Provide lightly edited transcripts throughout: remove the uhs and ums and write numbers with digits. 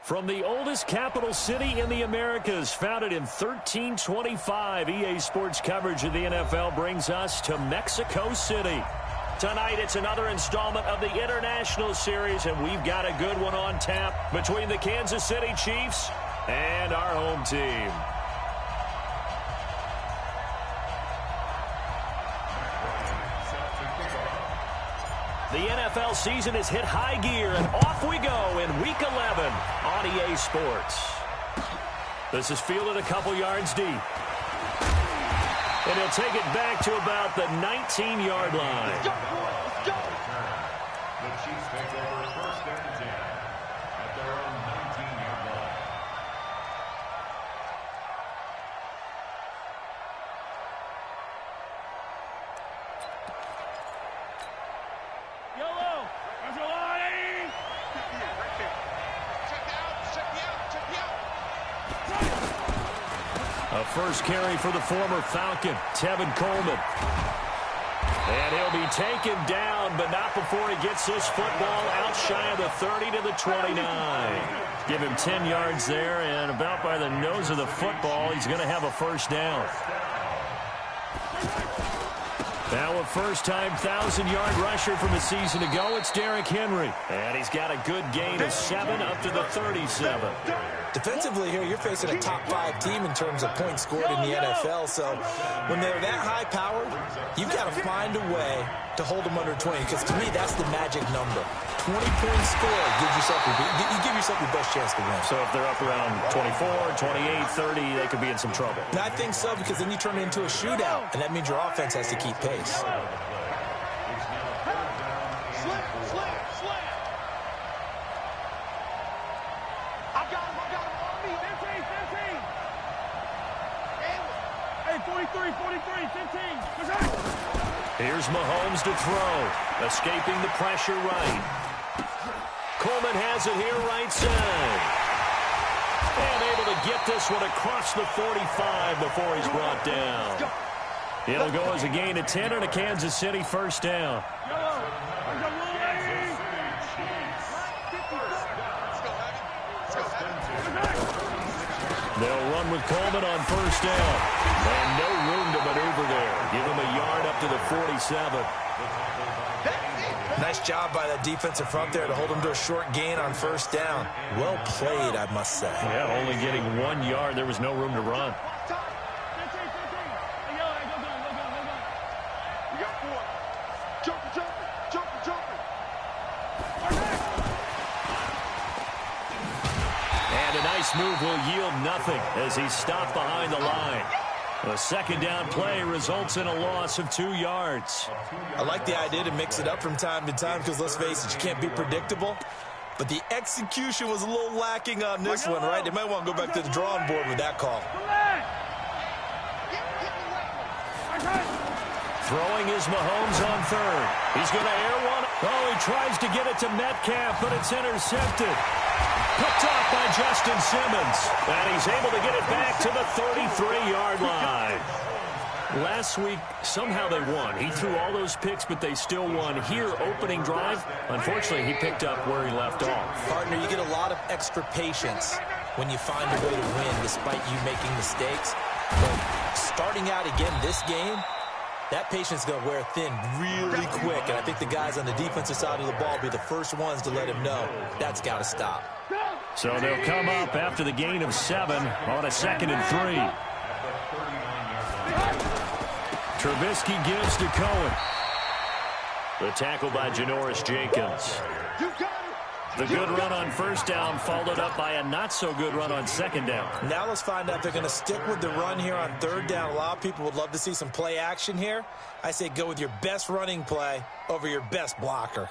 From the oldest capital city in the Americas, founded in 1325, EA Sports coverage of the NFL brings us to Mexico City. Tonight, it's another installment of the International Series, and we've got a good one on tap between the Kansas City Chiefs and our home team. The NFL season has hit high gear, and off we go in Week 11 on EA Sports. This is fielded a couple yards deep. And he'll take it back to about the 19-yard line. The Chiefs take over first and 10 at their own 19-yard line. A first carry for the former Falcon, Tevin Coleman. And he'll be taken down, but not before he gets this football out shy of the 30 to the 29. Give him 10 yards there, and about by the nose of the football, he's going to have a first down. Now a first-time 1,000-yard rusher from a season ago, it's Derrick Henry. And he's got a good gain of 7 up to the 37. Defensively here, you're facing a top-5 team in terms of points scored in the NFL. So when they're that high-powered, you've got to find a way to hold them under 20. Because to me, that's the magic number. 20 points scored gives yourself you give yourself your best chance to win. So if they're up around 24, 28, 30, they could be in some trouble. And I think so, because then you turn it into a shootout, and that means your offense has to keep pace. Here's Mahomes to throw. Escaping the pressure right. Coleman has it here right side. And able to get this one across the 45 before he's brought down. It'll go as a gain of 10 and a Kansas City first down. They'll run with Coleman on first down. And no room to maneuver there. Give him a yard up to the 47. Nice job by that defensive front there to hold him to a short gain on first down. Well played, I must say. Yeah, only getting 1 yard. There was no room to run. And a nice move will yield nothing as he's stopped behind the line. A second down play results in a loss of 2 yards. I like the idea to mix it up from time to time because, let's face it, you can't be predictable. But the execution was a little lacking on this one, right? They might want to go back to the drawing board with that call. Throwing is Mahomes on third. He's going to air one. Oh, he tries to get it to Metcalf, but it's intercepted. Picked off by Justin Simmons. And he's able to get it back to the 33-yard line. Last week, somehow they won. He threw all those picks, but they still won. Here, opening drive, unfortunately, he picked up where he left off. Partner, you get a lot of extra patience when you find a way to win despite you making mistakes. But starting out again this game, that patience is going to wear thin really quick. And I think the guys on the defensive side of the ball will be the first ones to let him know that's got to stop. So they'll come up after the gain of 7 on a 2nd and 3. Trubisky gives to Cohen. The tackle by Janoris Jenkins. The good run on first down followed up by a not-so-good run on second down. Now let's find out if they're going to stick with the run here on third down. A lot of people would love to see some play action here. I say go with your best running play over your best blocker.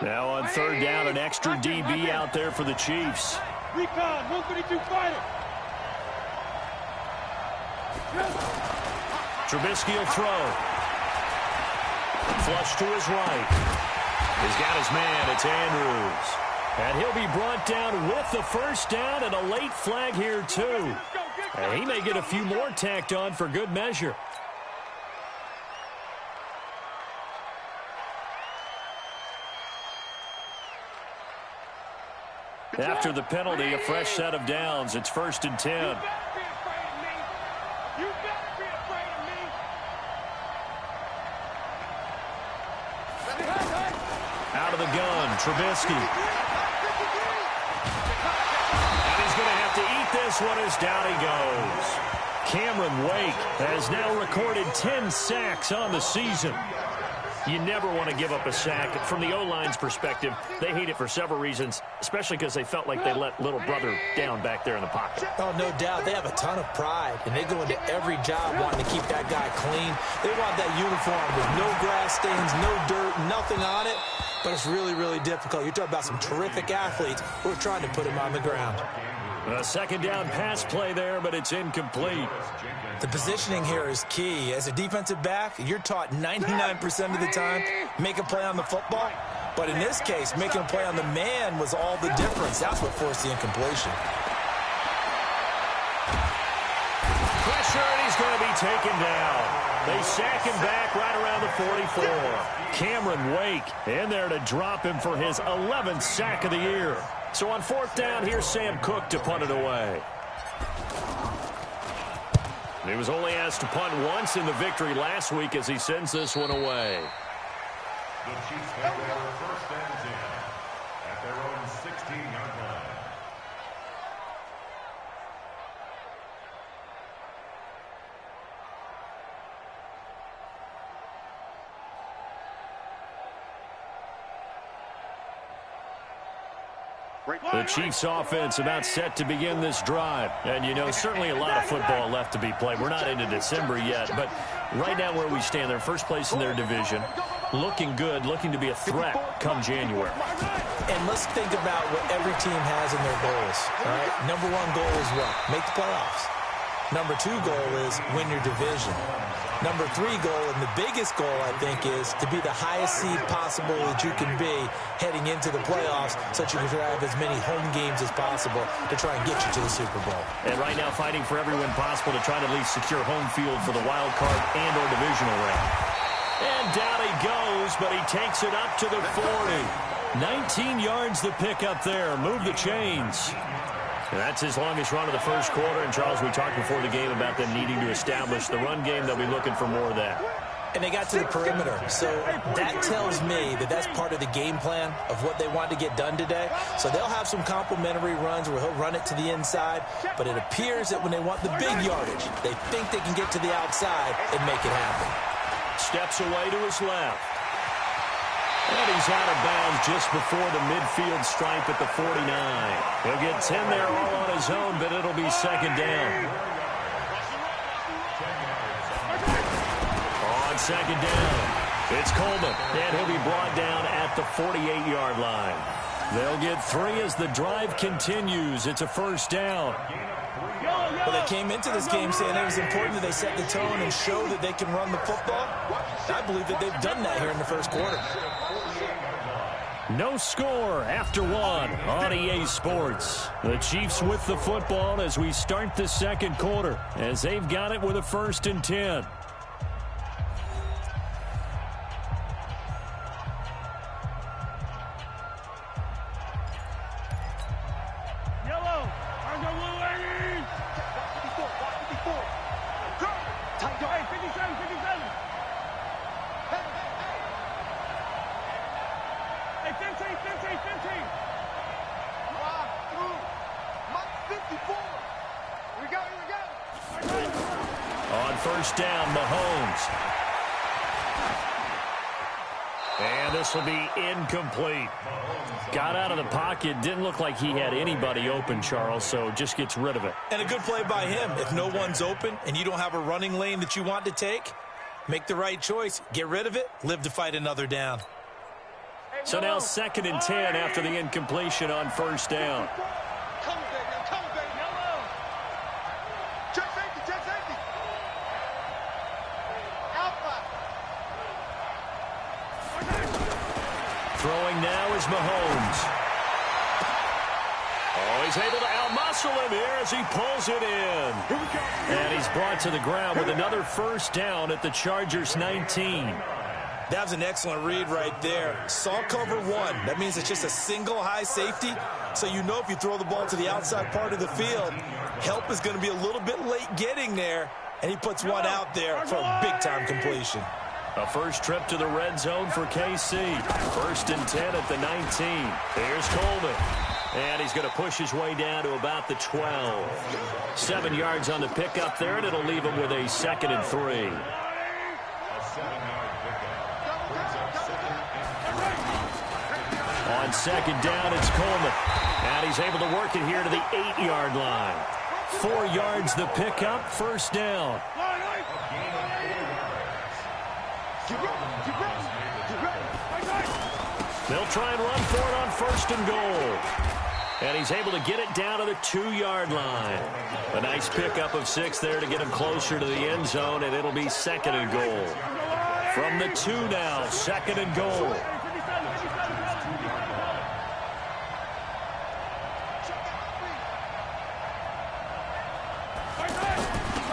Now on third down, an extra DB out there for the Chiefs. Recon, 132 fighter. Trubisky will throw. Flush to his right. He's got his man. It's Andrews. And he'll be brought down with the first down and a late flag here, too. And he may get a few more tacked on for good measure. After the penalty, a fresh set of downs. It's 1st and 10. You better be afraid of me. You better be afraid of me. Out of the gun, Trubisky. And he's going to have to eat this one as down he goes. Cameron Wake has now recorded 10 sacks on the season. You never want to give up a sack. From the O-line's perspective, they hate it for several reasons, especially because they felt like they let little brother down back there in the pocket. Oh, no doubt. They have a ton of pride, and they go into every job wanting to keep that guy clean. They want that uniform with no grass stains, no dirt, nothing on it. But it's really, really difficult. You're talking about some terrific athletes who are trying to put him on the ground. A second down pass play there, but it's incomplete. The positioning here is key. As a defensive back, you're taught 99% of the time, make a play on the football. But in this case, making a play on the man was all the difference. That's what forced the incompletion. Pressure, and he's going to be taken down. They sack him back right around the 44. Cameron Wake in there to drop him for his 11th sack of the year. So on 4th down, here's Sam Cook to punt it away. He was only asked to punt once in the victory last week as he sends this one away. The Chiefs take over 1st and 10 at their own 16-yard line. The Chiefs offense about set to begin this drive. And, you know, certainly a lot of football left to be played. We're not into December yet, but right now where we stand, they're first place in their division. Looking good, looking to be a threat come January. And let's think about what every team has in their goals. All right? Number 1 goal is what? Make the playoffs. Number 2 goal is win your division. Number 3 goal, and the biggest goal, I think, is to be the highest seed possible that you can be heading into the playoffs so that you can have as many home games as possible to try and get you to the Super Bowl. And right now fighting for every win possible to try to at least secure home field for the wild card and or divisional round. And down he goes, but he takes it up to the 40. 19 yards the pick up there. Move the chains. And that's his longest run of the first quarter. And, Charles, we talked before the game about them needing to establish the run game. They'll be looking for more of that. And they got to the perimeter. So that tells me that that's part of the game plan of what they want to get done today. So they'll have some complimentary runs where he'll run it to the inside. But it appears that when they want the big yardage, they think they can get to the outside and make it happen. Steps away to his left. And he's out of bounds just before the midfield stripe at the 49. He'll get 10 there all on his own, but it'll be 2nd down. On 2nd down, it's Coleman, and he'll be brought down at the 48-yard line. They'll get 3 as the drive continues. It's a 1st down. Well, they came into this game saying it was important that they set the tone and show that they can run the football. I believe that they've done that here in the first quarter. No score after 1 on EA Sports. The Chiefs with the football as we start the second quarter, as they've got it with a 1st and 10. Yellow. Turn your little ladies. 54. Tight door. Hey, 57. Hey, 15. 54. We go. On 1st down, Mahomes. And this will be incomplete. Got out of the pocket. Didn't look like he had anybody open, Charles, so just gets rid of it. And a good play by him. If no one's open and you don't have a running lane that you want to take, make the right choice. Get rid of it. Live to fight another down. So now 2nd and 10 after the incompletion on 1st down. Come, baby. Yellow. Check safety. Alpha. Throwing now is Mahomes. Oh, he's able to outmuscle him here as he pulls it in. And he's brought to the ground with another 1st down at the Chargers' 19. That was an excellent read right there. Saw cover one. That means it's just a single high safety. So you know if you throw the ball to the outside part of the field, help is going to be a little bit late getting there. And he puts one out there for a big-time completion. A first trip to the red zone for KC. 1st and 10 at the 19. Here's Coleman. And he's going to push his way down to about the 12. 7 yards on the pickup there, and it'll leave him with a 2nd and 3. A 7-yard pickup brings up 2nd and 3. On 2nd down, it's Coleman. And he's able to work it here to the 8-yard line. 4 yards the pickup, 1st down. They'll try and run for it on 1st and goal. And he's able to get it down to the 2-yard line. A nice pickup of 6 there to get him closer to the end zone, and it'll be 2nd and goal. From the 2 now, 2nd and goal.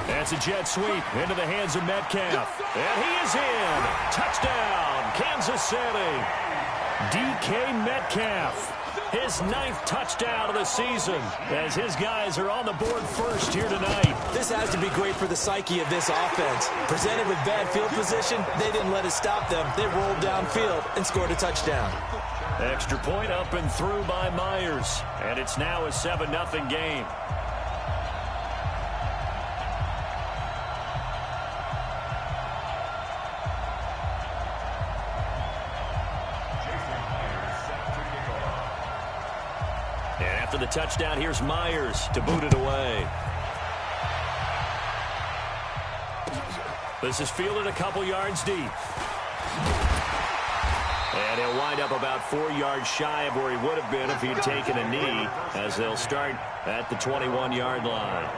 That's a jet sweep into the hands of Metcalf. And he is in. Touchdown, Kansas City. DK Metcalf. His 9th touchdown of the season as his guys are on the board first here tonight. This has to be great for the psyche of this offense. Presented with bad field position, they didn't let it stop them. They rolled downfield and scored a touchdown. Extra point up and through by Myers. And it's now a 7-0 game. For the touchdown, here's Myers to boot it away. This is fielded a couple yards deep. And he'll wind up about 4 yards shy of where he would have been if he'd taken a knee, as they'll start at the 21-yard line.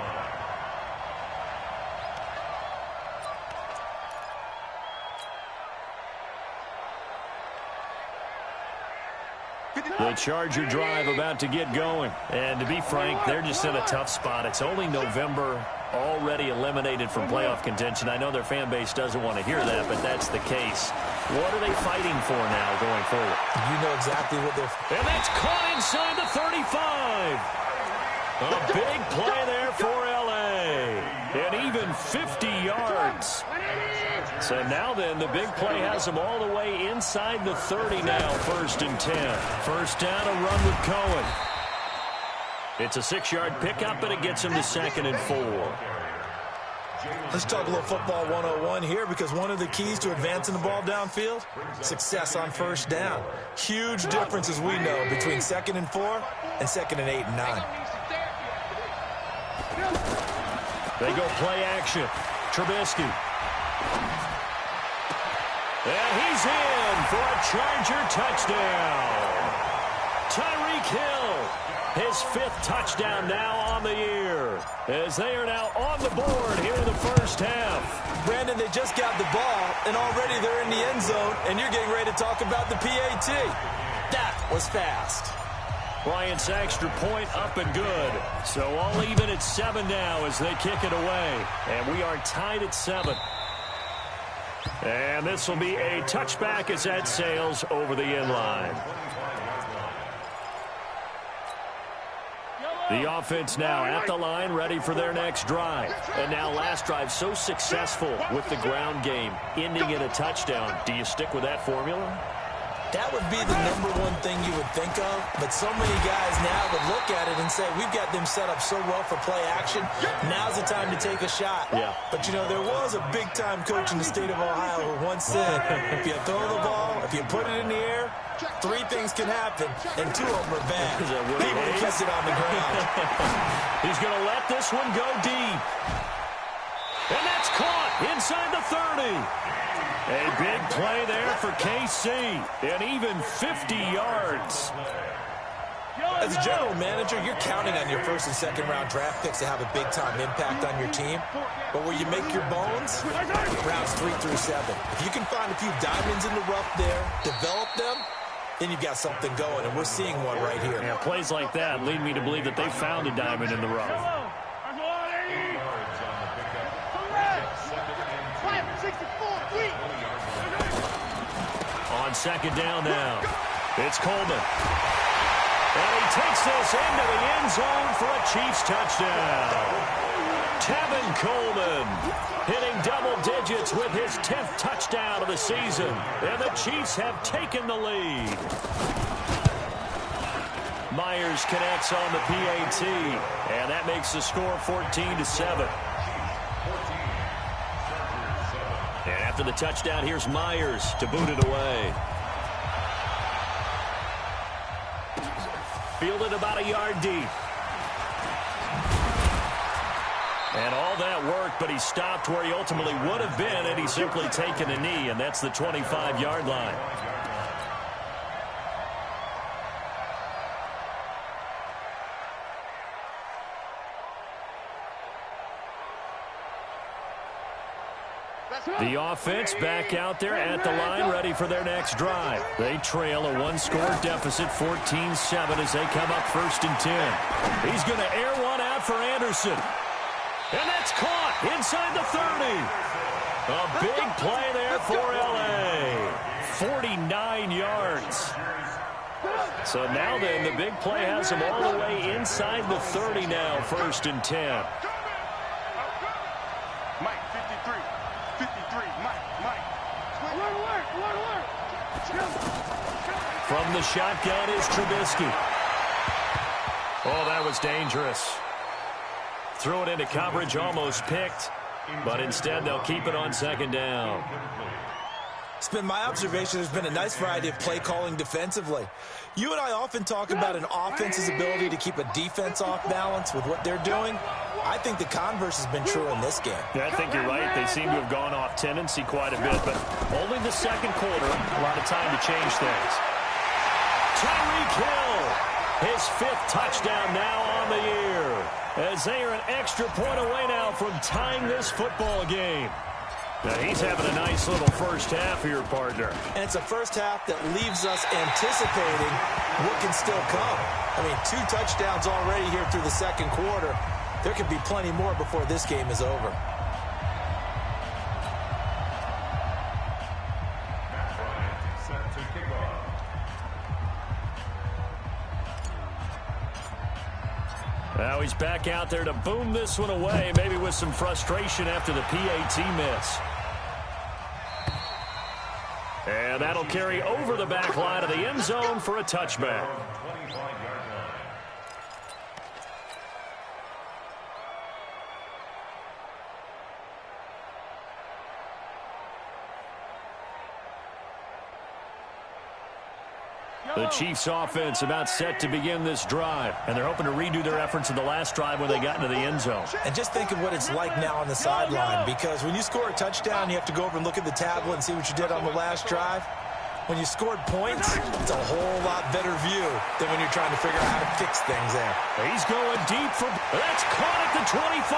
The Charger drive about to get going. And to be frank, they're just in a tough spot. It's only November, already eliminated from playoff contention. I know their fan base doesn't want to hear that, but that's the case. What are they fighting for now going forward? You know exactly what they're... And that's caught inside the 35. A big play there for L.A. And even 50 yards. So now then, the big play has them all the way inside the 30 now, 1st and 10. 1st down, a run with Cohen. It's a 6-yard pickup, and it gets him to 2nd and 4. Let's talk a little football 101 here, because one of the keys to advancing the ball downfield, success on 1st down. Huge difference, as we know, between 2nd and 4 and 2nd and 8 and 9. They go play action. Trubisky. And he's in for a Charger touchdown. Tyreek Hill, his 5th touchdown now on the year, as they are now on the board here in the 1st half. Brandon, they just got the ball, and already they're in the end zone, and you're getting ready to talk about the PAT. That was fast. Bryant's extra point up and good. So all even at 7 now as they kick it away. And we are tied at 7. And this will be a touchback as that sails over the end line. The offense now at the line, ready for their next drive. And now last drive so successful with the ground game, ending in a touchdown. Do you stick with that formula? That would be the #1 thing you would think of, but so many guys now would look at it and say, we've got them set up so well for play action, now's the time to take a shot. Yeah. But, you know, there was a big-time coach in the state of Ohio who once said, if you throw the ball, if you put it in the air, 3 things can happen, and 2 of them are bad. People who catch it on the ground. He's going to let this one go deep. And that's caught inside the 30. A big play there for KC, and even 50 yards. As a general manager, you're counting on your 1st and 2nd round draft picks to have a big-time impact on your team. But where you make your bones, rounds 3 through 7. If you can find a few diamonds in the rough there, develop them, then you've got something going, and we're seeing one right here. Yeah, plays like that lead me to believe that they found a diamond in the rough. On second down now. It's Coleman. And he takes this into the end zone for a Chiefs touchdown. Tevin Coleman hitting double digits with his 10th touchdown of the season. And the Chiefs have taken the lead. Myers connects on the PAT. And that makes the score 14-7. And after the touchdown, here's Myers to boot it away. Fielded about a yard deep. And all that worked, but he stopped where he ultimately would have been, and he's simply taken a knee, and that's the 25-yard line. The offense back out there at the line, ready for their next drive. They trail a one-score deficit, 14-7, as they come up 1st and 10. He's going to air one out for Anderson. And that's caught inside the 30. A big play there for L.A. 49 yards. So now then, the big play has him all the way inside the 30 now, 1st and 10. Mike, 53. 53, Mike. Alert. From the shotgun is Trubisky. Oh, that was dangerous. Threw it into coverage, almost picked, but instead they'll keep it on 2nd down. It's been my observation there's been a nice variety of play calling defensively. You and I often talk about an offense's ability to keep a defense off balance with what they're doing. I think the converse has been true in this game. Yeah, I think you're right. They seem to have gone off tendency quite a bit, but only the 2nd quarter, a lot of time to change things. Tyreek Hill, his 5th touchdown now on the year, as they are an extra point away now from tying this football game. Now he's having a nice little first half here, partner. And it's a first half that leaves us anticipating what can still come. I mean, 2 touchdowns already here through the 2nd quarter. There could be plenty more before this game is over. Set to kick off. Now he's back out there to boom this one away, maybe with some frustration after the PAT miss. And that'll carry over the back line of the end zone for a touchback. 25-yard line. The Chiefs offense about set to begin this drive, and they're hoping to redo their efforts in the last drive when they got into the end zone. And just think of what it's like now on the sideline, because when you score a touchdown, you have to go over and look at the tablet and see what you did on the last drive. When you scored points, it's a whole lot better view than when you're trying to figure out how to fix things there. He's going deep for... That's caught at the 25.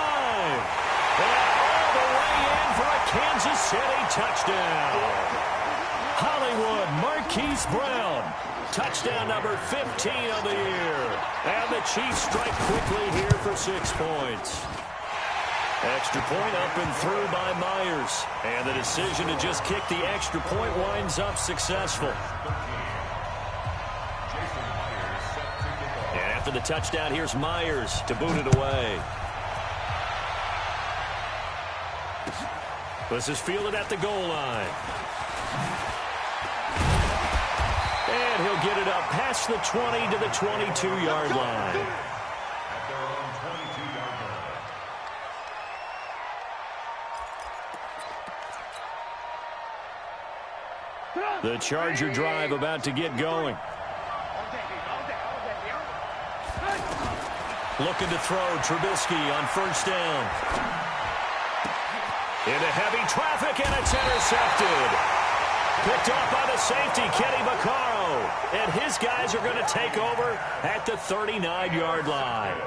And all the way in for a Kansas City touchdown. Hollywood Marquise Brown. Touchdown number 15 of the year. And the Chiefs strike quickly here for 6 points. Extra point up and through by Myers. And the decision to just kick the extra point winds up successful. And after the touchdown, here's Myers to boot it away. This is fielded at the goal line. And he'll get it up past the 20 to the 22-yard line. At their own 22-yard line. The Charger drive about to get going. Looking to throw, Trubisky on 1st down. Into heavy traffic, and it's intercepted. Picked off by the safety, Kenny Vaccaro. And his guys are going to take over at the 39-yard line.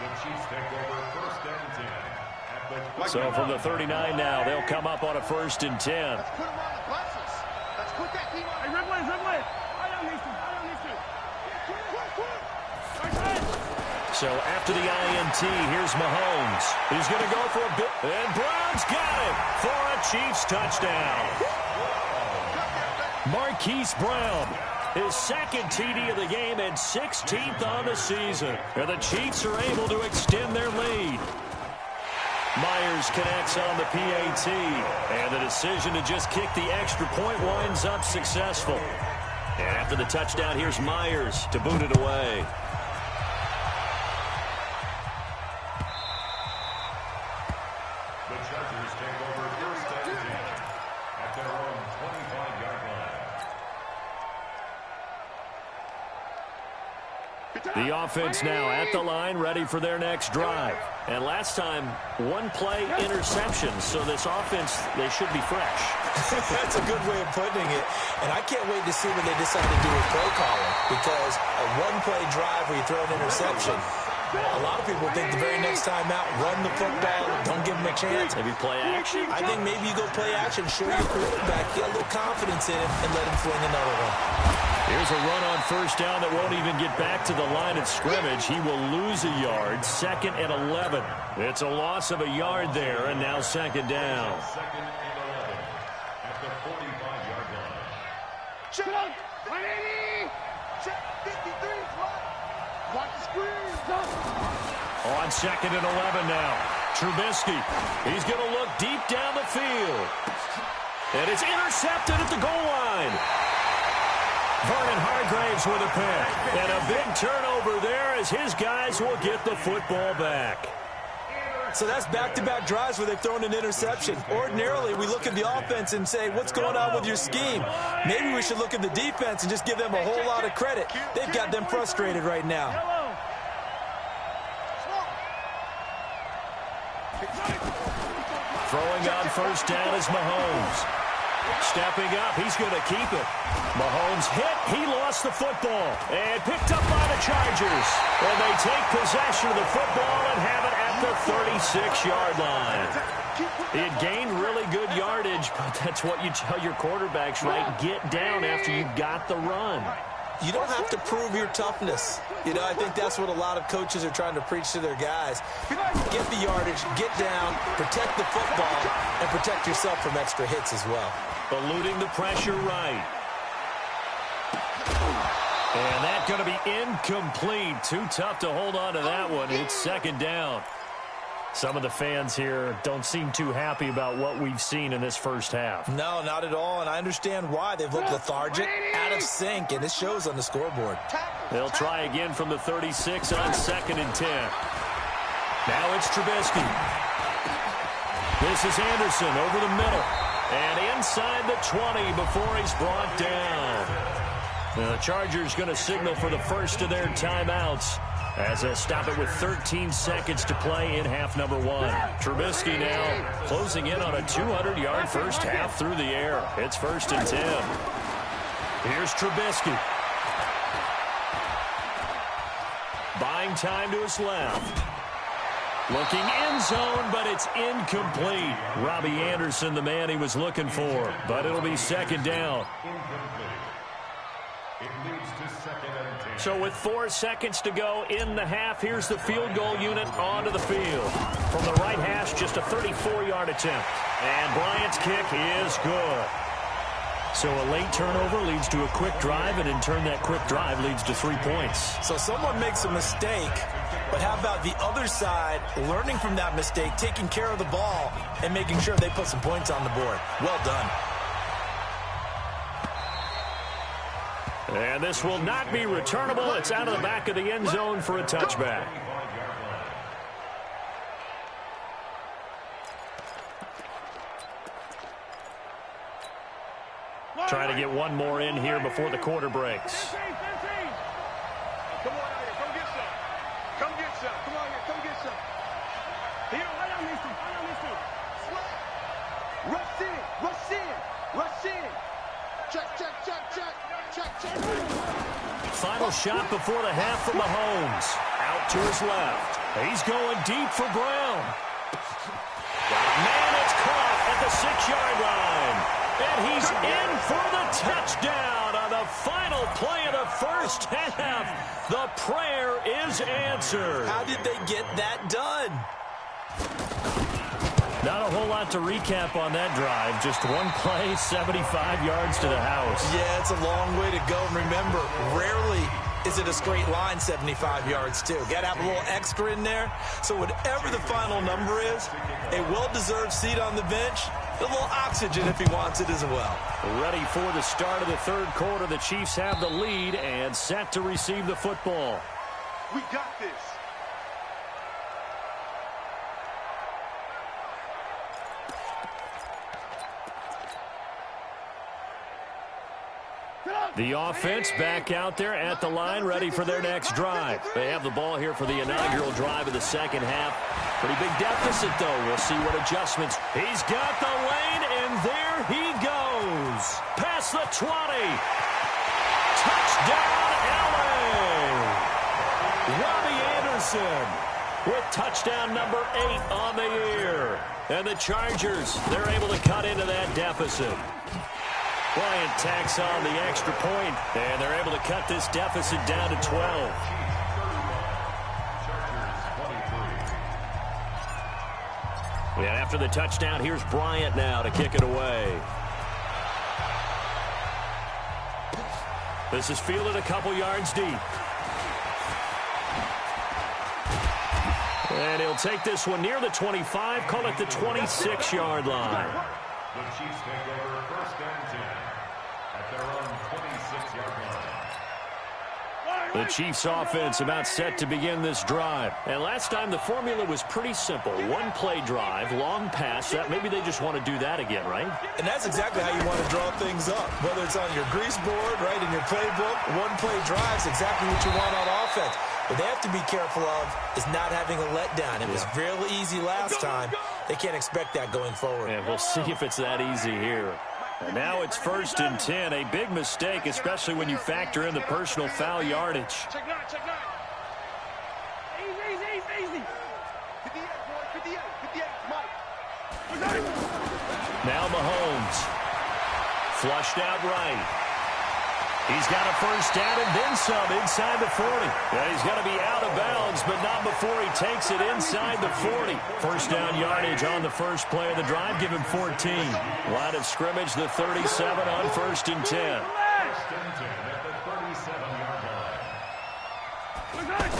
The Chiefs take over 1st and 10. At the So from the 39 now, they'll come up on a 1st and 10. Let's put him on the buses. Let's put that team on. Hey, red line. I don't need to. So after the INT, here's Mahomes. He's going to go for a bit. And Brown's got it for a Chiefs touchdown. Marquise Brown, his second TD of the game and 16th on the season. And the Chiefs are able to extend their lead. Myers connects on the PAT, and the decision to just kick the extra point winds up successful. And after the touchdown, here's Myers to boot it away. The Chargers take over first and 10 at their own 25-yard line. The offense now at the line, ready for their next drive. And last time, one play interception, so this offense, they should be fresh. That's a good way of putting it. And I can't wait to see what they decide to do with play calling, because a one-play drive where you throw an interception, a lot of people think the very next time out, run the football, don't give them a chance. Maybe play action? I think maybe you go play action, show your quarterback, get a little confidence in him, and let him fling another one. Here's a run on first down that won't even get back to the line of scrimmage. He will lose a yard, 2nd and 11. It's a loss of a yard there, and now 2nd down. 2nd and 11 at the 45-yard line. Check 180. Check 53. Watch the screen. On 2nd and 11 now. Trubisky. He's going to look deep down the field. And it's intercepted at the goal line. Vernon Hargreaves with a pick. And a big turnover there as his guys will get the football back. So that's back-to-back drives where they've thrown an interception. Ordinarily, we look at the offense and say, what's going on with your scheme? Maybe we should look at the defense and just give them a whole lot of credit. They've got them frustrated right now. Throwing on first down is Mahomes. Stepping up, he's going to keep it. Mahomes hit, he lost the football. And picked up by the Chargers. And they take possession of the football and have it at the 36-yard line. He had gained really good yardage, but that's what you tell your quarterbacks, right? Get down after you got the run. You don't have to prove your toughness. You know, I think that's what a lot of coaches are trying to preach to their guys. Get the yardage, get down, protect the football, and protect yourself from extra hits as well. Eluding the pressure right. And that's going to be incomplete. Too tough to hold on to that one. It's 2nd down. Some of the fans here don't seem too happy about what we've seen in this first half. No, not at all, and I understand why. They've looked lethargic, out of sync, and it shows on the scoreboard. They'll try again from the 36 on 2nd and 10. Now it's Trubisky. This is Anderson over the middle. And inside the 20 before he's brought down. Now the Chargers going to signal for the first of their timeouts as they'll stop it with 13 seconds to play in half number 1. Trubisky now closing in on a 200-yard first half through the air. It's 1st and 10. Here's Trubisky. Buying time to his left. Looking end zone, but it's incomplete. Robbie Anderson, the man he was looking for. But it'll be 2nd down. It leads to 2nd and 10. So with 4 seconds to go in the half, here's the field goal unit onto the field. From the right hash, just a 34-yard attempt. And Bryant's kick is good. So a late turnover leads to a quick drive, and in turn that quick drive leads to 3 points. So someone makes a mistake, but how about the other side learning from that mistake, taking care of the ball, and making sure they put some points on the board? Well done. And this will not be returnable. It's out of the back of the end zone for a touchback. Trying to get one more in here before the quarter breaks. Come on out here. Come get some. Come get some. Come on here. Come get some. Here, right on these two. Right on these two. Rush in. Rush in. Rush in. Check, check, check, check. Check, check. Final shot before the half from Mahomes. Out to his left. He's going deep for Brown. Man, it's caught at the 6-yard line. And he's in for the touchdown on the final play of the first half. The prayer is answered. How did they get that done? Not a whole lot to recap on that drive. Just one play, 75 yards to the house. Yeah, it's a long way to go. And remember, rarely is it a straight line 75 yards, too. Got to have a little extra in there. So whatever the final number is, a well-deserved seat on the bench, a little oxygen if he wants it as well. Ready for the start of the third quarter. The Chiefs have the lead and set to receive the football. We got this. The offense back out there at the line, ready for their next drive. They have the ball here for the inaugural drive of the second half. Pretty big deficit, though. We'll see what adjustments. He's got the lane, and there he goes. Past the 20. Touchdown, LA. Robbie Anderson with touchdown number 8 on the year. And the Chargers, they're able to cut into that deficit. Bryant tacks on the extra point, and they're able to cut this deficit down to 12. And after the touchdown, here's Bryant now to kick it away. This is fielded a couple yards deep. And he'll take this one near the 25, call it the 26-yard line. The Chiefs take over first and 10 at their own 26-yard line. The Chiefs offense about set to begin this drive. And last time the formula was pretty simple. One play drive, long pass. That maybe they just want to do that again, right? And that's exactly how you want to draw things up. Whether it's on your grease board, right, in your playbook, one play drive's exactly what you want on offense. What they have to be careful of is not having a letdown. It was really easy last time. They can't expect that going forward. And we'll see if it's that easy here. And now it's first and 10. A big mistake, especially when you factor in the personal foul yardage. Check 9, check 9. Easy. 58, boy, 58, Mike. Now Mahomes. Flushed out right. He's got a first down and then some inside the 40. And he's going to be out of bounds, but not before he takes it inside the 40. First down yardage on the first play of the drive. Give him 14. Line of scrimmage, the 37 on first and 10. First and 10 at the 37-yard line.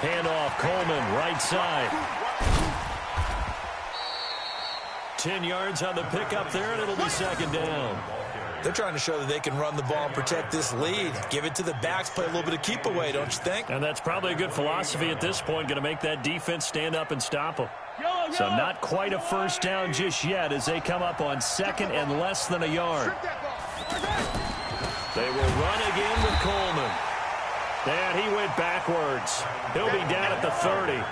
Handoff, Coleman, right side. 10 yards on the pickup there, and it'll be second down. They're trying to show that they can run the ball and protect this lead. Give it to the backs, play a little bit of keep away, don't you think? And that's probably a good philosophy at this point, going to make that defense stand up and stop them. So not quite a first down just yet as they come up on second and less than a yard. They will run again with Coleman. And he went backwards. He'll be down at the 30.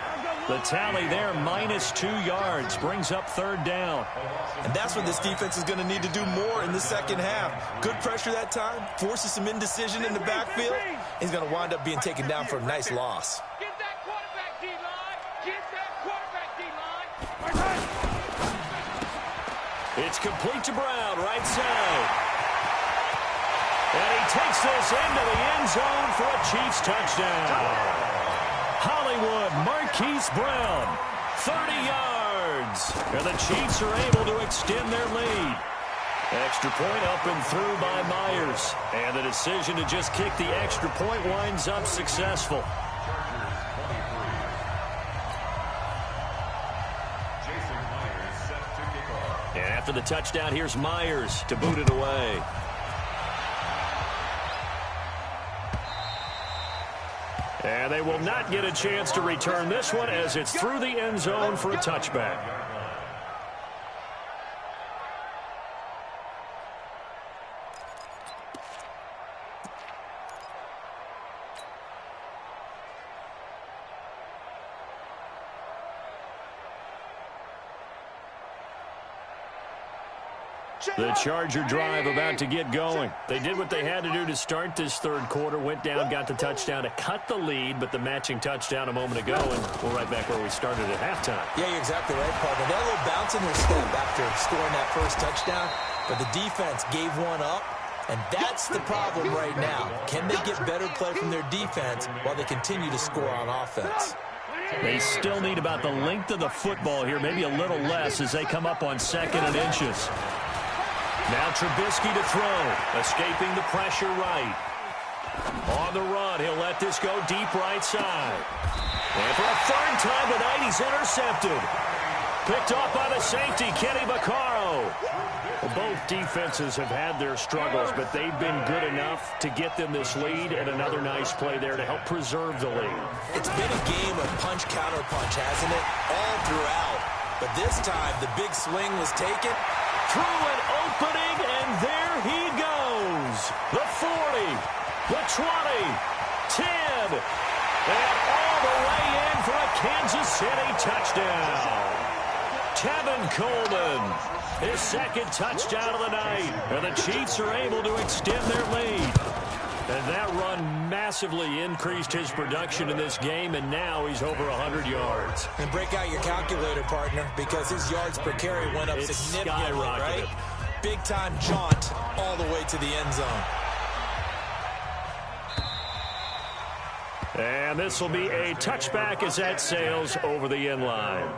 The tally there, -2 yards, brings up third down. And that's what this defense is going to need to do more in the second half. Good pressure that time, forces some indecision in the backfield. He's going to wind up being taken down for a nice loss. Get that quarterback, D-line. Get that quarterback, D-line. It's complete to Brown, right side. And he takes this into the end zone for a Chiefs touchdown. Hollywood, Marquise Brown, 30 yards. And the Chiefs are able to extend their lead. Extra point up and through by Myers. And the decision to just kick the extra point winds up successful. Jason Myers set to kick off. And after the touchdown, here's Myers to boot it away. And they will not get a chance to return this one as it's through the end zone for a touchback. The Charger drive about to get going. They did what they had to do to start this third quarter. Went down, got the touchdown to cut the lead, but the matching touchdown a moment ago, and we're right back where we started at halftime. Yeah, you're exactly right, partner. They had a little bounce in their step after scoring that first touchdown, but the defense gave one up, and that's the problem right now. Can they get better play from their defense while they continue to score on offense? They still need about the length of the football here, maybe a little less as they come up on 2nd and inches. Now Trubisky to throw, escaping the pressure right. On the run, he'll let this go deep right side. And for a 3rd time tonight, he's intercepted. Picked off by the safety, Kenny Vaccaro. Well, both defenses have had their struggles, but they've been good enough to get them this lead, and another nice play there to help preserve the lead. It's been a game of punch-counter-punch, hasn't it? All throughout. But this time, the big swing was taken. Through an opening, and there he goes. The 40, the 20, 10, and all the way in for a Kansas City touchdown. Tevin Coleman, his 2nd touchdown of the night. And the Chiefs are able to extend their lead. And that run massively increased his production in this game, and now he's over 100 yards. And break out your calculator, partner, because his yards per carry went up significantly, right? Big-time jaunt all the way to the end zone. And this will be a touchback as that sails over the end line.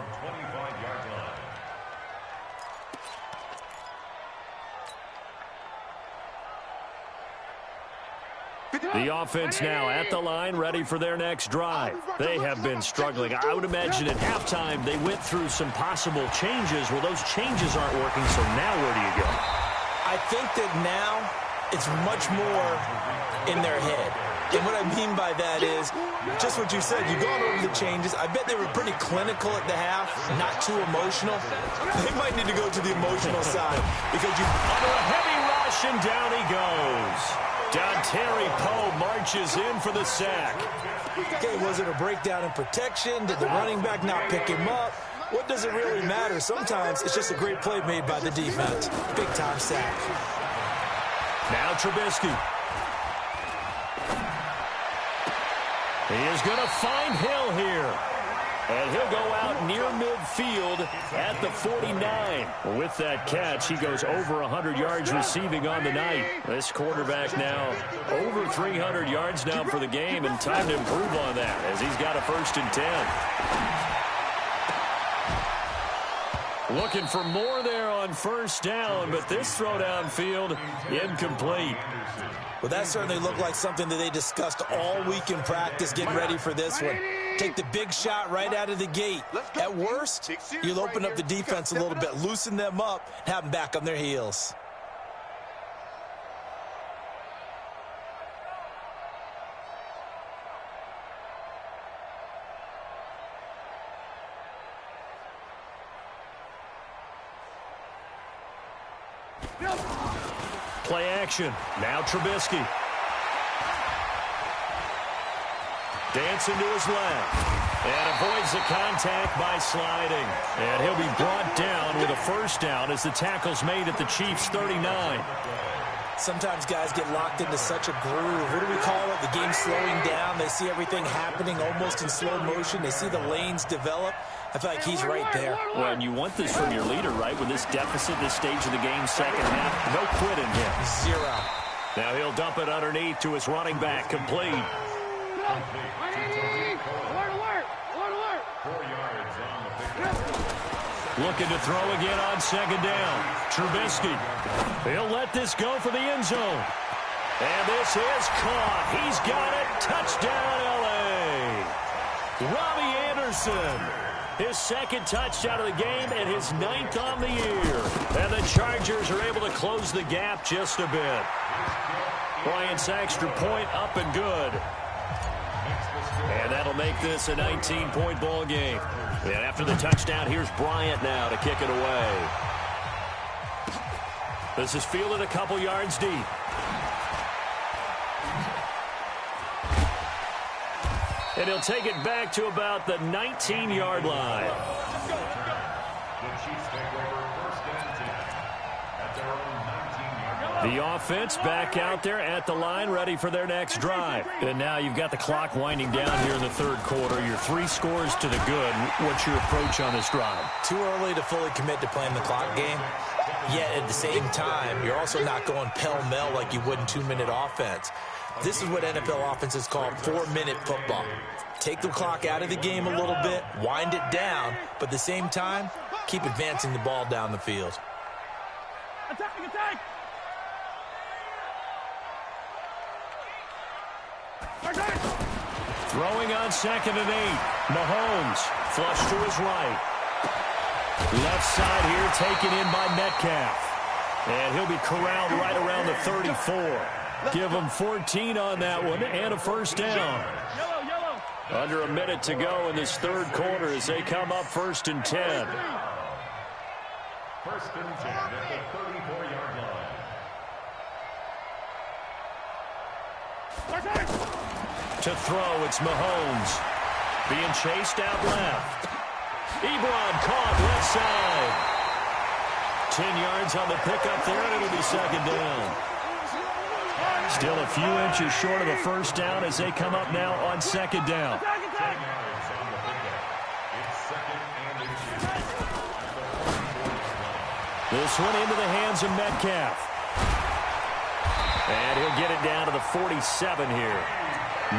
The offense now at the line, ready for their next drive. They have been struggling. I would imagine at halftime they went through some possible changes. Well, those changes aren't working, so now where do you go? I think that now it's much more in their head. And what I mean by that is just what you said. You've gone over the changes. I bet they were pretty clinical at the half, not too emotional. They might need to go to the emotional side because you under a heavy rush, and down he goes. Dontari Poe marches in for the sack. Okay, was it a breakdown in protection? Did the running back not pick him up? What does it really matter? Sometimes it's just a great play made by the defense. Big-time sack. Now Trubisky. He is going to find Hill here. And he'll go out near midfield at the 49. With that catch, he goes over 100 yards receiving on the night. This quarterback now over 300 yards now for the game, and time to improve on that as he's got a 1st and 10. Looking for more there on 1st down, but this throw downfield incomplete. Well, that certainly looked like something that they discussed all week in practice getting ready for this one. Take the big shot right out of the gate. At worst, you'll open up the defense a little bit, loosen them up, and have them back on their heels. Play action. Now Trubisky. Dancing to his left. And avoids the contact by sliding. And he'll be brought down with a 1st down as the tackle's made at the Chiefs' 39. Sometimes guys get locked into such a groove. What do we call it? The game slowing down. They see everything happening almost in slow motion. They see the lanes develop. I feel like he's right there. Well, and you want this from your leader, right? With this deficit, this stage of the game, 2nd half, no quitting him. 0. Now he'll dump it underneath to his running back, complete. Looking to throw again on 2nd down. Trubisky. He'll let this go for the end zone. And this is caught. He's got it. Touchdown, L.A. Robbie Anderson. His 2nd touchdown of the game and his 9th on the year. And the Chargers are able to close the gap just a bit. Bryant's extra point up and good. And that'll make this a 19-point ball game. And after the touchdown, here's Bryant now to kick it away. This is fielded a couple yards deep. And he'll take it back to about the 19-yard line. The Chiefs take over 1st and 10 at their own 19-yard line. The offense back out there at the line, ready for their next drive. And now you've got the clock winding down here in the 3rd quarter. You're 3 scores to the good. What's your approach on this drive? Too early to fully commit to playing the clock game. Yet at the same time, you're also not going pell-mell like you would in 2-minute offense. This is what NFL offenses call 4-minute football. take the clock out of the game a little bit, wind it down, but at the same time, keep advancing the ball down the field. Attack, attack! Throwing on 2nd and 8. Mahomes flush to his right. Left side here taken in by Metcalf. And he'll be corralled right around the 34. Give him 14 on that one and a first down. Under a minute to go in this third quarter as they come up 1st and 10. 1st and 10 at the 34-yard line. To throw, it's Mahomes. Being chased out left. Ebron caught left side. 10 yards on the pickup there, and it'll be 2nd down. Still a few inches short of the first down as they come up now on 2nd down. 10 yards on the pickup. It's 2nd and 8. This one into the hands of Metcalf. And he'll get it down to the 47 here.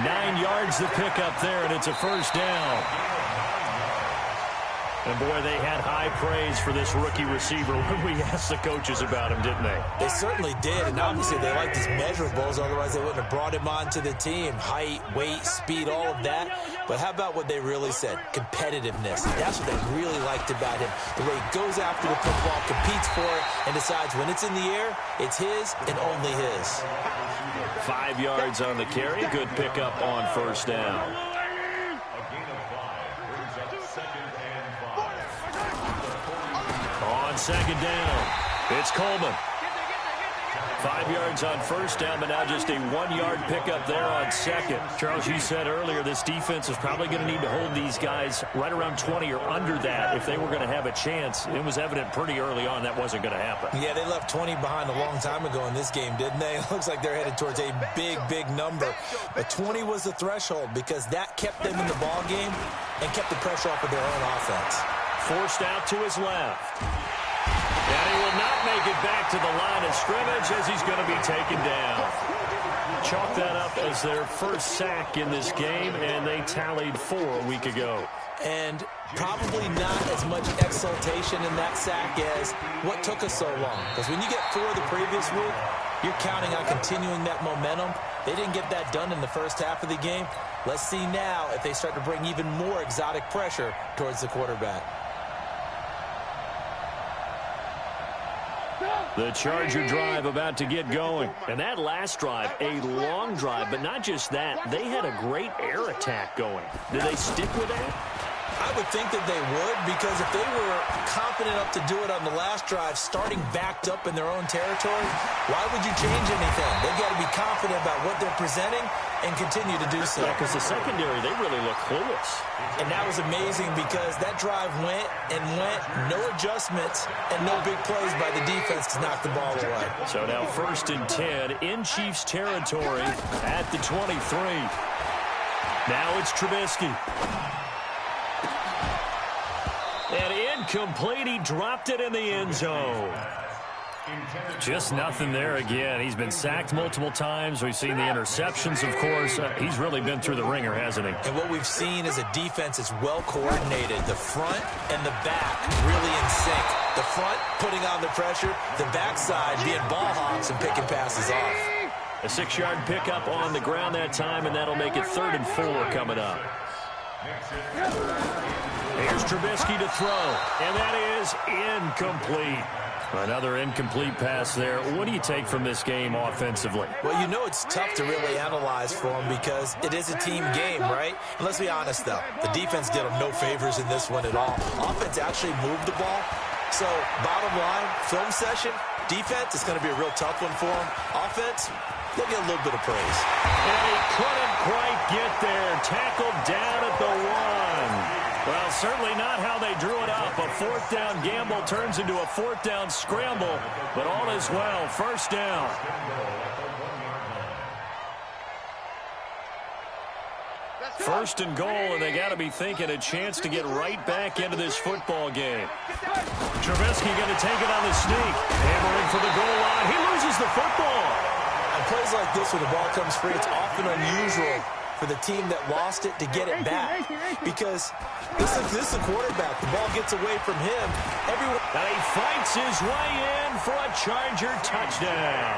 9 yards the pickup there, and it's a first down. And, boy, they had high praise for this rookie receiver when we asked the coaches about him, didn't they? They certainly did, and obviously they liked his measurables. Otherwise, they wouldn't have brought him onto the team. Height, weight, speed, all of that. But how about what they really said? Competitiveness. That's what they really liked about him. The way he goes after the football, competes for it, and decides when it's in the air, it's his and only his. 5 yards on the carry. Good pickup on first down. A gain of 5 brings up 2nd and 5. On 2nd down, it's Coleman. 5 yards on first down, but now just a 1-yard pickup there on 2nd. Charles, you said earlier this defense is probably going to need to hold these guys right around 20 or under that if they were going to have a chance. It was evident pretty early on that wasn't going to happen. Yeah, they left 20 behind a long time ago in this game, didn't they? It looks like they're headed towards a big, big number. But 20 was the threshold because that kept them in the ball game and kept the pressure off of their own offense. Forced out to his left. And he will not make it back to the line of scrimmage as he's going to be taken down. Chalk that up as their first sack in this game, and they tallied 4 a week ago. And probably not as much exultation in that sack as what took us so long. Because when you get 4 the previous week, you're counting on continuing that momentum. They didn't get that done in the first half of the game. Let's see now if they start to bring even more exotic pressure towards the quarterback. The Charger drive about to get going. And that last drive, a long drive, but not just that. They had a great air attack going. Did they stick with that? I would think that they would, because if they were confident enough to do it on the last drive, starting backed up in their own territory, why would you change anything? They've got to be confident about what they're presenting and continue to do so. Yeah, because the secondary, they really look clueless. And that was amazing because that drive went and went, no adjustments, and no big plays by the defense to knock the ball away. So now 1st and 10 in Chiefs territory at the 23. Now it's Trubisky. And incomplete. He dropped it in the end zone. Just nothing there again. He's been sacked multiple times. We've seen the interceptions, of course. He's really been through the ringer, hasn't he? And what we've seen is a defense that's well coordinated. The front and the back really in sync. The front putting on the pressure. The backside being ball hawks and picking passes off. A 6-yard pickup on the ground that time, and that'll make it 3rd and 4 coming up. Here's Trubisky to throw, and that is incomplete. Another incomplete pass there. What do you take from this game offensively? Well, you know it's tough to really analyze for them because it is a team game, right? And let's be honest, though. The defense did them no favors in this one at all. Offense actually moved the ball. So, bottom line, film session, defense is going to be a real tough one for them. Offense, they'll get a little bit of praise. And he couldn't quite get there. Tackled down at the 1. Well, certainly not how they drew it up. A 4th down gamble turns into a 4th down scramble, but all is well. First down. First and goal, and they got to be thinking a chance to get right back into this football game. Trubisky going to take it on the sneak. Hammering for the goal line. He loses the football. On plays like this, when the ball comes free, it's often unusual for the team that lost it to get it back. Because this is a quarterback. The ball gets away from him. Everyone. And he fights his way in for a Charger touchdown.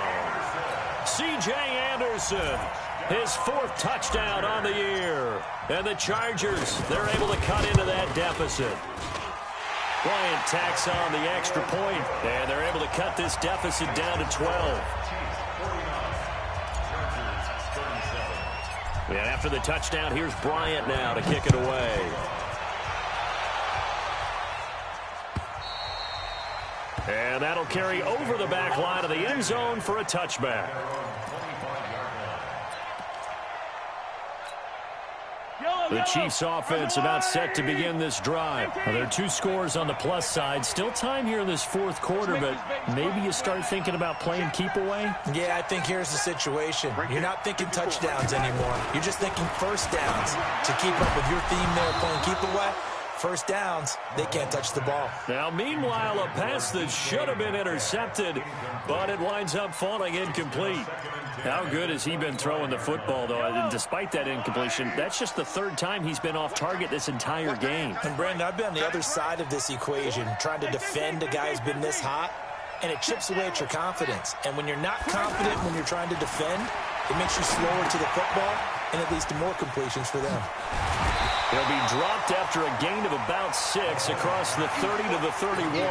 C.J. Anderson, his 4th touchdown on the year. And the Chargers, they're able to cut into that deficit. Bryant tacks on the extra point, and they're able to cut this deficit down to 12. And after the touchdown, here's Bryant now to kick it away. And that'll carry over the back line of the end zone for a touchback. The Chiefs offense about set to begin this drive. Well, there are 2 scores on the plus side. Still time here in this 4th quarter, but maybe you start thinking about playing keep away? Yeah, I think here's the situation. You're not thinking touchdowns anymore. You're just thinking first downs. To keep up with your theme there, playing keep away, first downs, they can't touch the ball. Now, meanwhile, a pass that should have been intercepted, but it winds up falling incomplete. How good has he been throwing the football, though? And despite that incompletion, that's just the 3rd time he's been off target this entire game. And, Brandon, I've been on the other side of this equation, trying to defend a guy who's been this hot, and it chips away at your confidence. And when you're not confident when you're trying to defend, it makes you slower to the football, and it leads to more completions for them. He'll be dropped after a gain of about 6 across the 30 to the 31.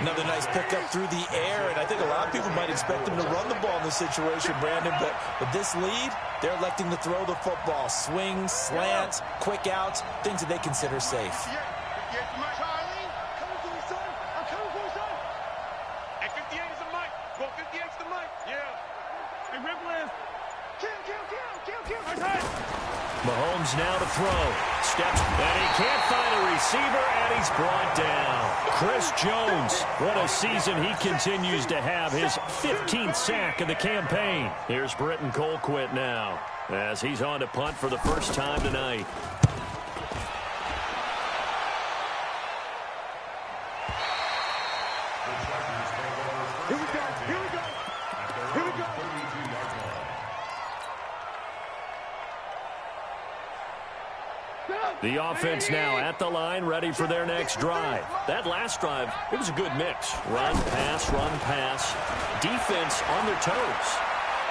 Another nice pickup through the air, and I think a lot of people might expect him to run the ball in this situation, Brandon, but with this lead, they're electing to throw the football. Swings, slants, quick outs, things that they consider safe. Mahomes now to throw. Steps, and he can't find a receiver, and he's brought down. Chris Jones, what a season he continues to have. His 15th sack of the campaign. Here's Britton Colquitt now, as he's on to punt for the first time tonight. Here we go, here we go, here we go. The offense now at the line, ready for their next drive. That last drive, it was a good mix. Run, pass, defense on their toes.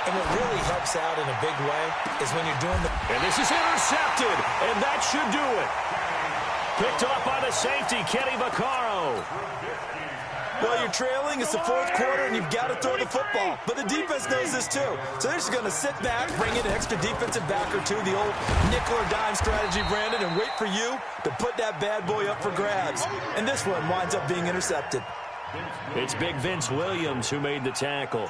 And what really helps out in a big way is when you're doing the... And this is intercepted, and that should do it. Picked off by the safety, Kenny Vaccaro. Well, you're trailing. It's the 4th quarter, and you've got to throw the football. But the defense knows this, too. So they're just going to sit back, bring in an extra defensive back or two, the old nickel or dime strategy, Brandon, and wait for you to put that bad boy up for grabs. And this one winds up being intercepted. It's Big Vince Williams who made the tackle.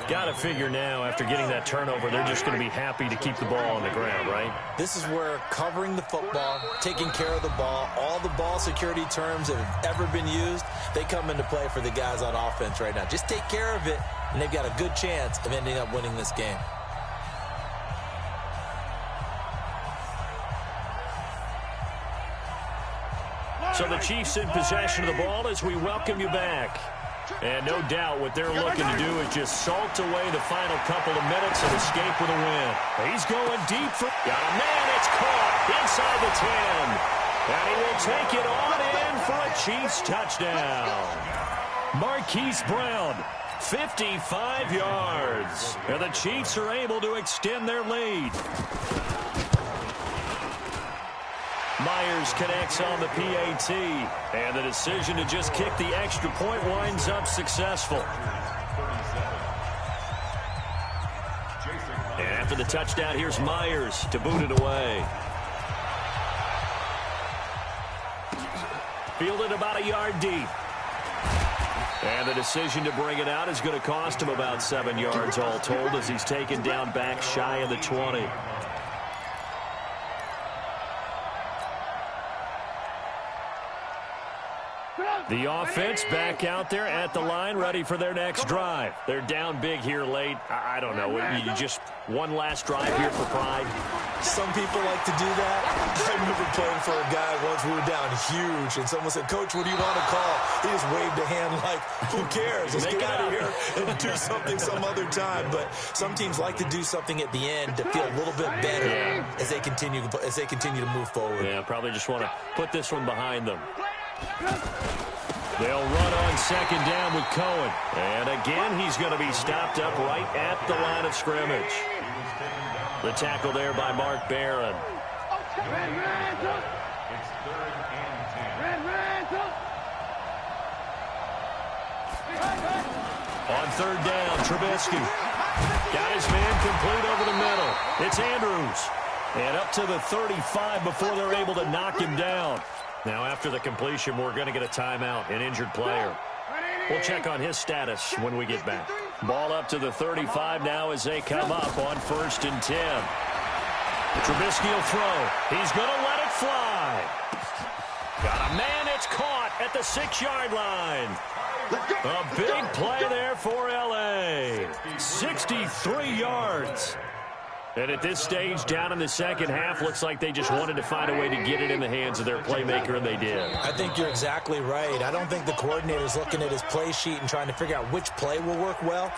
Got to figure now, after getting that turnover, they're just going to be happy to keep the ball on the ground, right? This is where covering the football, taking care of the ball, all the ball security terms that have ever been used, they come into play for the guys on offense right now. Just take care of it, and they've got a good chance of ending up winning this game. So the Chiefs in possession of the ball as we welcome you back. And no doubt what they're looking to do is just salt away the final couple of minutes and escape with a win. He's going deep for... Got a man, it's caught inside the 10. And he will take it on in for a Chiefs touchdown. Marquise Brown, 55 yards. And the Chiefs are able to extend their lead. Myers connects on the PAT, and the decision to just kick the extra point winds up successful. And after the touchdown, here's Myers to boot it away. Fielded about a yard deep. And the decision to bring it out is going to cost him about 7 yards all told as he's taken down back shy of the 20. The offense back out there at the line, ready for their next drive. They're down big here late. I don't know. You just one last drive here for pride. Some people like to do that. I remember playing for a guy once. We were down huge, and someone said, "Coach, what do you want to call?" He just waved a hand like, who cares? Let's get out of here and do something some other time. But some teams like to do something at the end to feel a little bit better as they continue to move forward. Yeah, probably just want to put this one behind them. They'll run on second down with Cohen. And again, he's going to be stopped up right at the line of scrimmage. The tackle there by Mark Barron. It's 3rd and 10. On third down, Trubisky. Got his man complete over the middle. It's Andrews. And up to the 35 before they're able to knock him down. Now, after the completion, we're going to get a timeout, an injured player. We'll check on his status when we get back. Ball up to the 35 now as they come up on 1st and 10. Trubisky will throw. He's going to let it fly. Got a man. It's caught at the 6-yard line. A big play there for L.A. 63 yards. And at this stage, down in the second half, looks like they just wanted to find a way to get it in the hands of their playmaker, and they did. I think you're exactly right. I don't think the coordinator's looking at his play sheet and trying to figure out which play will work well.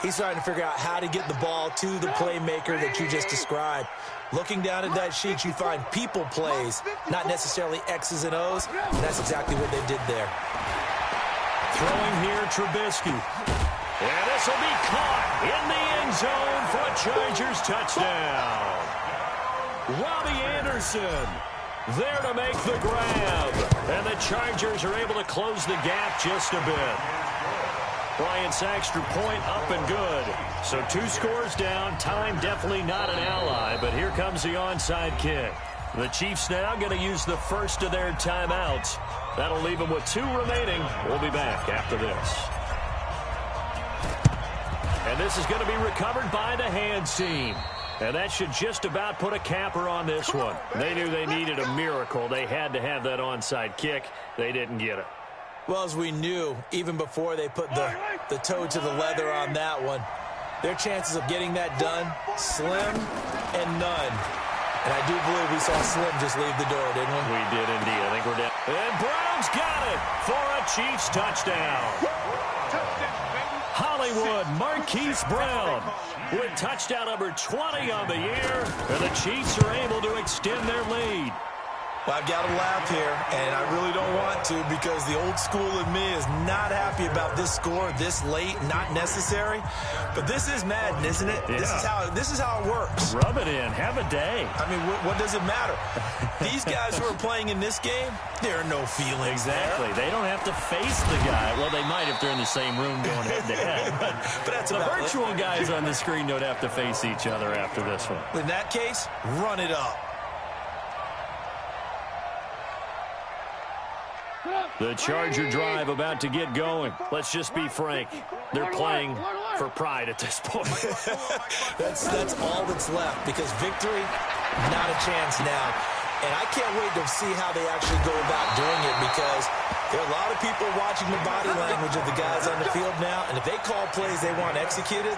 He's trying to figure out how to get the ball to the playmaker that you just described. Looking down at that sheet, you find people plays, not necessarily X's and O's, and that's exactly what they did there. Throwing here, Trubisky. And this will be caught in the end zone for a Chargers touchdown. Robbie Anderson there to make the grab. And the Chargers are able to close the gap just a bit. Bryant's extra point up and good. So 2 scores down. Time definitely not an ally, but here comes the onside kick. The Chiefs now going to use the first of their timeouts. That'll leave them with 2 remaining. We'll be back after this. And this is going to be recovered by the hands team. And that should just about put a capper on this one. They knew they needed a miracle. They had to have that onside kick. They didn't get it. Well, as we knew, even before they put the toe to the leather on that one, their chances of getting that done, slim and none. And I do believe we saw Slim just leave the door, didn't we? We did indeed. I think we're down. And Browns got it for a Chiefs touchdown. Hollywood Marquise Brown with touchdown number 20 on the year. And the Chiefs are able to extend their lead. Well, I've got to laugh here, and I really don't want to because the old school in me is not happy about this score this late, not necessary. But this is Madden, isn't it? Yeah. This is how it works. Rub it in. Have a day. I mean, what does it matter? These guys who are playing in this game, there are no feelings Exactly. there. They don't have to face the guy. Well, they might if they're in the same room going head-to-head. But that's the about virtual guys on the screen don't have to face each other after this one. In that case, run it up. The Charger drive about to get going. Let's just be frank. They're playing for pride at this point. That's all that's left because victory, not a chance now. And I can't wait to see how they actually go about doing it because there are a lot of people watching the body language of the guys on the field now. And if they call plays they want executed,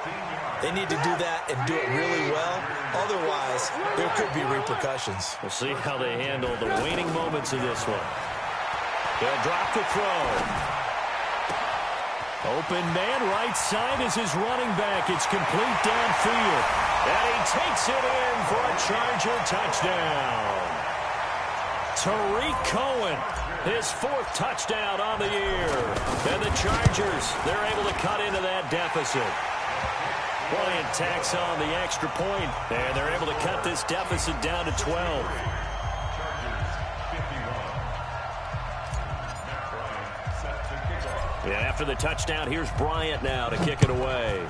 they need to do that and do it really well. Otherwise, there could be repercussions. We'll see how they handle the waning moments of this one. They'll drop the throw. Open man, right side is his running back. It's complete downfield. And he takes it in for a Charger touchdown. Tariq Cohen, his 4th touchdown on the year. And the Chargers, they're able to cut into that deficit. Bryant tacks on the extra point, and they're able to cut this deficit down to 12. And after the touchdown, here's Bryant now to kick it away.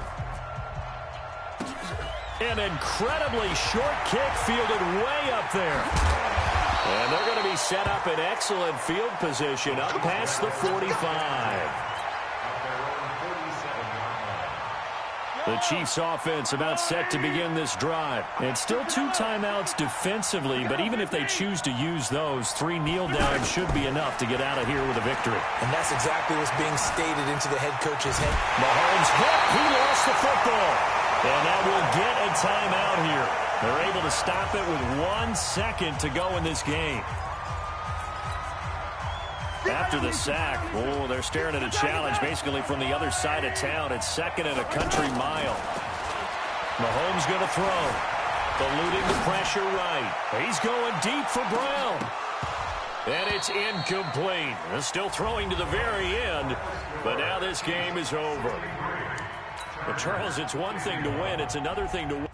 An incredibly short kick fielded way up there. And they're going to be set up in excellent field position up past the 45. The Chiefs offense about set to begin this drive. And still 2 timeouts defensively, but even if they choose to use those, 3 kneel downs should be enough to get out of here with a victory. And that's exactly what's being stated into the head coach's head. Mahomes hit. He lost the football. And that will get a timeout here. They're able to stop it with 1 second to go in this game. After the sack, oh, they're staring at a challenge basically from the other side of town. It's 2nd and a country mile. Mahomes going to throw. Eluding the pressure right. He's going deep for Brown. And it's incomplete. They're still throwing to the very end, but now this game is over. But Charles, it's one thing to win. It's another thing to win.